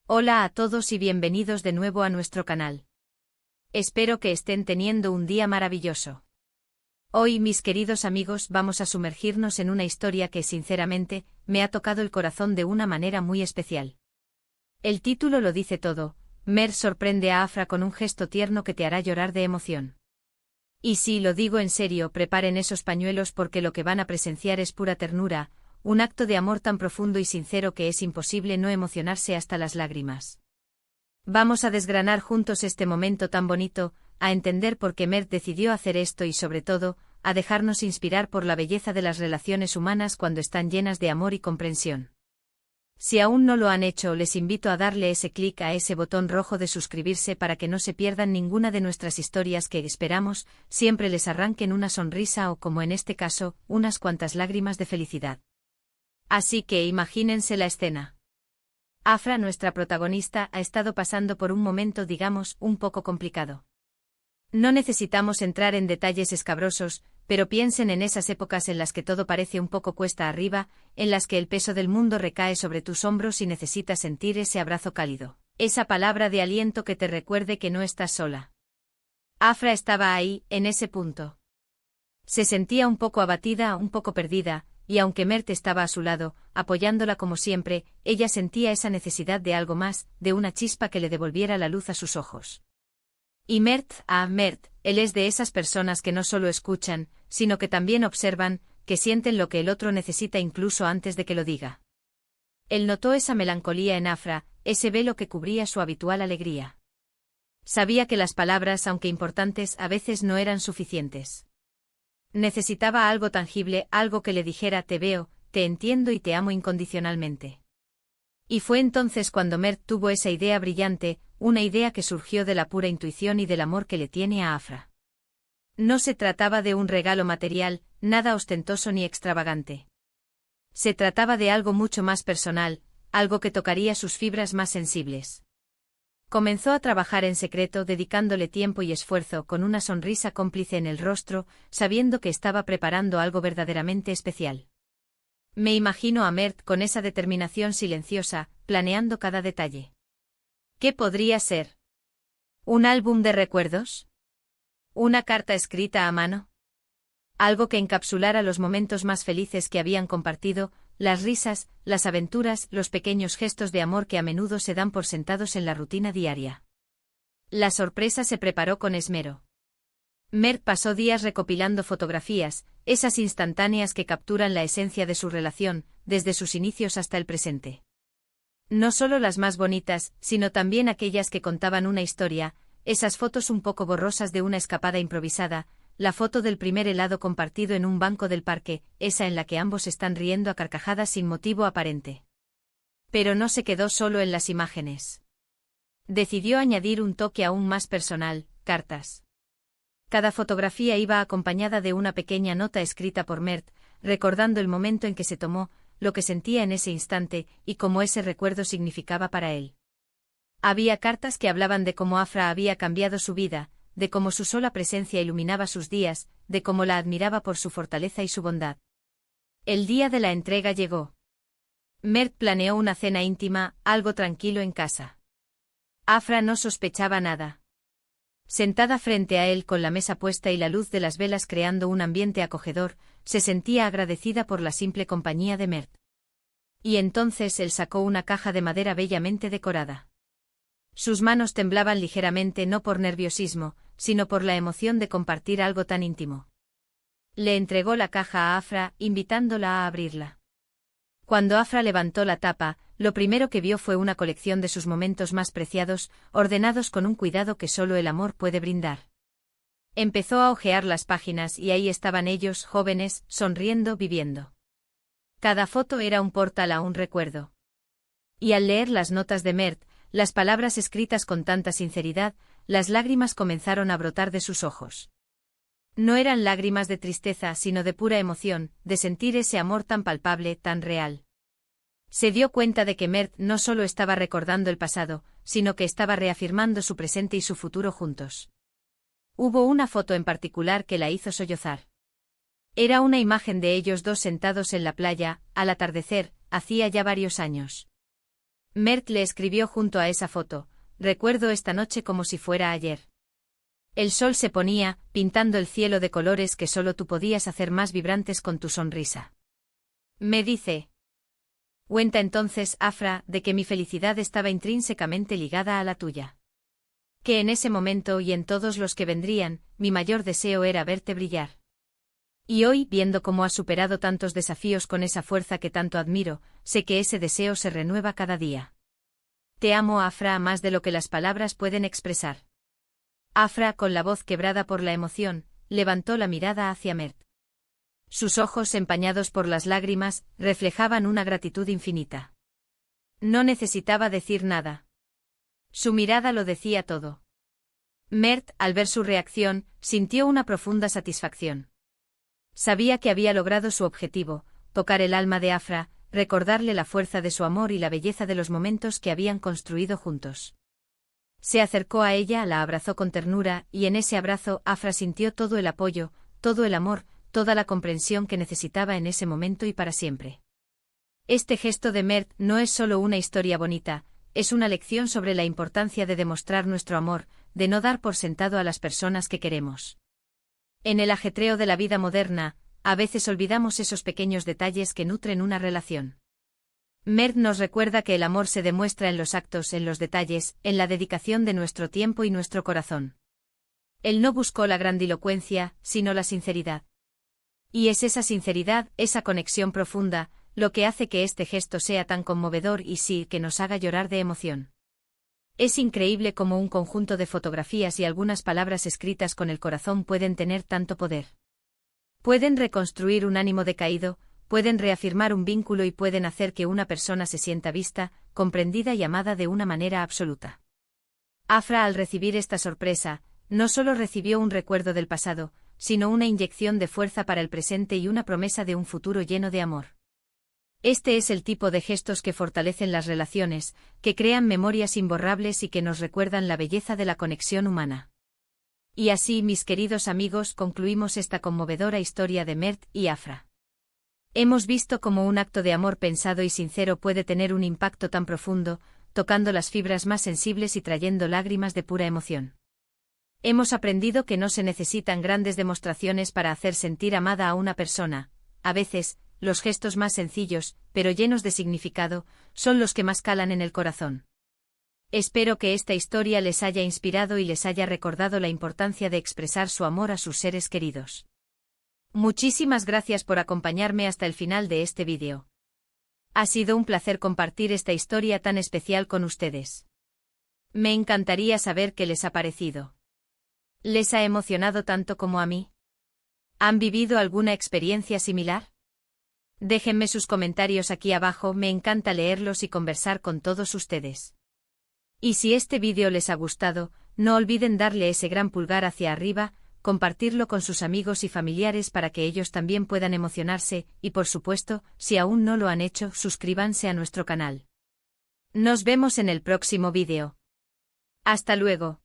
Hola a todos y bienvenidos de nuevo a nuestro canal. Espero que estén teniendo un día maravilloso. Hoy, mis queridos amigos, vamos a sumergirnos en una historia que, sinceramente, me ha tocado el corazón de una manera muy especial. El título lo dice todo: Mert sorprende a Afra con un gesto tierno que te hará llorar de emoción. Y si lo digo en serio, preparen esos pañuelos porque lo que van a presenciar es pura ternura, un acto de amor tan profundo y sincero que es imposible no emocionarse hasta las lágrimas. Vamos a desgranar juntos este momento tan bonito, a entender por qué Mert decidió hacer esto y, sobre todo, a dejarnos inspirar por la belleza de las relaciones humanas cuando están llenas de amor y comprensión. Si aún no lo han hecho, les invito a darle ese clic a ese botón rojo de suscribirse para que no se pierdan ninguna de nuestras historias que, esperamos, siempre les arranquen una sonrisa o, como en este caso, unas cuantas lágrimas de felicidad. Así que imagínense la escena. Afra, nuestra protagonista, ha estado pasando por un momento, digamos, un poco complicado. No necesitamos entrar en detalles escabrosos, pero piensen en esas épocas en las que todo parece un poco cuesta arriba, en las que el peso del mundo recae sobre tus hombros y necesitas sentir ese abrazo cálido, esa palabra de aliento que te recuerde que no estás sola. Afra estaba ahí, en ese punto. Se sentía un poco abatida, un poco perdida, y aunque Mert estaba a su lado, apoyándola como siempre, ella sentía esa necesidad de algo más, de una chispa que le devolviera la luz a sus ojos. Y Mert, él es de esas personas que no solo escuchan, sino que también observan, que sienten lo que el otro necesita incluso antes de que lo diga. Él notó esa melancolía en Afra, ese velo que cubría su habitual alegría. Sabía que las palabras, aunque importantes, a veces no eran suficientes. Necesitaba algo tangible, algo que le dijera: te veo, te entiendo y te amo incondicionalmente. Y fue entonces cuando Mert tuvo esa idea brillante, una idea que surgió de la pura intuición y del amor que le tiene a Afra. No se trataba de un regalo material, nada ostentoso ni extravagante. Se trataba de algo mucho más personal, algo que tocaría sus fibras más sensibles. Comenzó a trabajar en secreto, dedicándole tiempo y esfuerzo, con una sonrisa cómplice en el rostro, sabiendo que estaba preparando algo verdaderamente especial. Me imagino a Mert con esa determinación silenciosa, planeando cada detalle. ¿Qué podría ser? ¿Un álbum de recuerdos? ¿Una carta escrita a mano? Algo que encapsulara los momentos más felices que habían compartido, las risas, las aventuras, los pequeños gestos de amor que a menudo se dan por sentados en la rutina diaria. La sorpresa se preparó con esmero. Mert pasó días recopilando fotografías, esas instantáneas que capturan la esencia de su relación, desde sus inicios hasta el presente. No solo las más bonitas, sino también aquellas que contaban una historia, esas fotos un poco borrosas de una escapada improvisada, la foto del primer helado compartido en un banco del parque, esa en la que ambos están riendo a carcajadas sin motivo aparente. Pero no se quedó solo en las imágenes. Decidió añadir un toque aún más personal: cartas. Cada fotografía iba acompañada de una pequeña nota escrita por Mert, recordando el momento en que se tomó, lo que sentía en ese instante, y cómo ese recuerdo significaba para él. Había cartas que hablaban de cómo Afra había cambiado su vida, de cómo su sola presencia iluminaba sus días, de cómo la admiraba por su fortaleza y su bondad. El día de la entrega llegó. Mert planeó una cena íntima, algo tranquilo en casa. Afra no sospechaba nada. Sentada frente a él con la mesa puesta y la luz de las velas creando un ambiente acogedor, se sentía agradecida por la simple compañía de Mert. Y entonces él sacó una caja de madera bellamente decorada. Sus manos temblaban ligeramente, no por nerviosismo, sino por la emoción de compartir algo tan íntimo. Le entregó la caja a Afra, invitándola a abrirla. Cuando Afra levantó la tapa, lo primero que vio fue una colección de sus momentos más preciados, ordenados con un cuidado que solo el amor puede brindar. Empezó a hojear las páginas y ahí estaban ellos, jóvenes, sonriendo, viviendo. Cada foto era un portal a un recuerdo. Y al leer las notas de Mert, las palabras escritas con tanta sinceridad, las lágrimas comenzaron a brotar de sus ojos. No eran lágrimas de tristeza, sino de pura emoción, de sentir ese amor tan palpable, tan real. Se dio cuenta de que Mert no solo estaba recordando el pasado, sino que estaba reafirmando su presente y su futuro juntos. Hubo una foto en particular que la hizo sollozar. Era una imagen de ellos dos sentados en la playa, al atardecer, hacía ya varios años. Mert le escribió junto a esa foto: recuerdo esta noche como si fuera ayer. El sol se ponía, pintando el cielo de colores que solo tú podías hacer más vibrantes con tu sonrisa. Me dice. Cuenta entonces, Afra, de que mi felicidad estaba intrínsecamente ligada a la tuya. Que en ese momento y en todos los que vendrían, mi mayor deseo era verte brillar. Y hoy, viendo cómo has superado tantos desafíos con esa fuerza que tanto admiro, sé que ese deseo se renueva cada día. Te amo, Afra, más de lo que las palabras pueden expresar. Afra, con la voz quebrada por la emoción, levantó la mirada hacia Mert. Sus ojos, empañados por las lágrimas, reflejaban una gratitud infinita. No necesitaba decir nada. Su mirada lo decía todo. Mert, al ver su reacción, sintió una profunda satisfacción. Sabía que había logrado su objetivo: tocar el alma de Afra, recordarle la fuerza de su amor y la belleza de los momentos que habían construido juntos. Se acercó a ella, la abrazó con ternura, y en ese abrazo Afra sintió todo el apoyo, todo el amor, toda la comprensión que necesitaba en ese momento y para siempre. Este gesto de Mert no es solo una historia bonita, es una lección sobre la importancia de demostrar nuestro amor, de no dar por sentado a las personas que queremos. En el ajetreo de la vida moderna, a veces olvidamos esos pequeños detalles que nutren una relación. Mert nos recuerda que el amor se demuestra en los actos, en los detalles, en la dedicación de nuestro tiempo y nuestro corazón. Él no buscó la grandilocuencia, sino la sinceridad. Y es esa sinceridad, esa conexión profunda, lo que hace que este gesto sea tan conmovedor y sí que nos haga llorar de emoción. Es increíble cómo un conjunto de fotografías y algunas palabras escritas con el corazón pueden tener tanto poder. Pueden reconstruir un ánimo decaído, pueden reafirmar un vínculo y pueden hacer que una persona se sienta vista, comprendida y amada de una manera absoluta. Afra, al recibir esta sorpresa, no solo recibió un recuerdo del pasado, sino una inyección de fuerza para el presente y una promesa de un futuro lleno de amor. Este es el tipo de gestos que fortalecen las relaciones, que crean memorias imborrables y que nos recuerdan la belleza de la conexión humana. Y así, mis queridos amigos, concluimos esta conmovedora historia de Mert y Afra. Hemos visto cómo un acto de amor pensado y sincero puede tener un impacto tan profundo, tocando las fibras más sensibles y trayendo lágrimas de pura emoción. Hemos aprendido que no se necesitan grandes demostraciones para hacer sentir amada a una persona. A veces, los gestos más sencillos, pero llenos de significado, son los que más calan en el corazón. Espero que esta historia les haya inspirado y les haya recordado la importancia de expresar su amor a sus seres queridos. Muchísimas gracias por acompañarme hasta el final de este vídeo. Ha sido un placer compartir esta historia tan especial con ustedes. Me encantaría saber qué les ha parecido. ¿Les ha emocionado tanto como a mí? ¿Han vivido alguna experiencia similar? Déjenme sus comentarios aquí abajo, me encanta leerlos y conversar con todos ustedes. Y si este vídeo les ha gustado, no olviden darle ese gran pulgar hacia arriba, compartirlo con sus amigos y familiares para que ellos también puedan emocionarse, y por supuesto, si aún no lo han hecho, suscríbanse a nuestro canal. Nos vemos en el próximo vídeo. Hasta luego.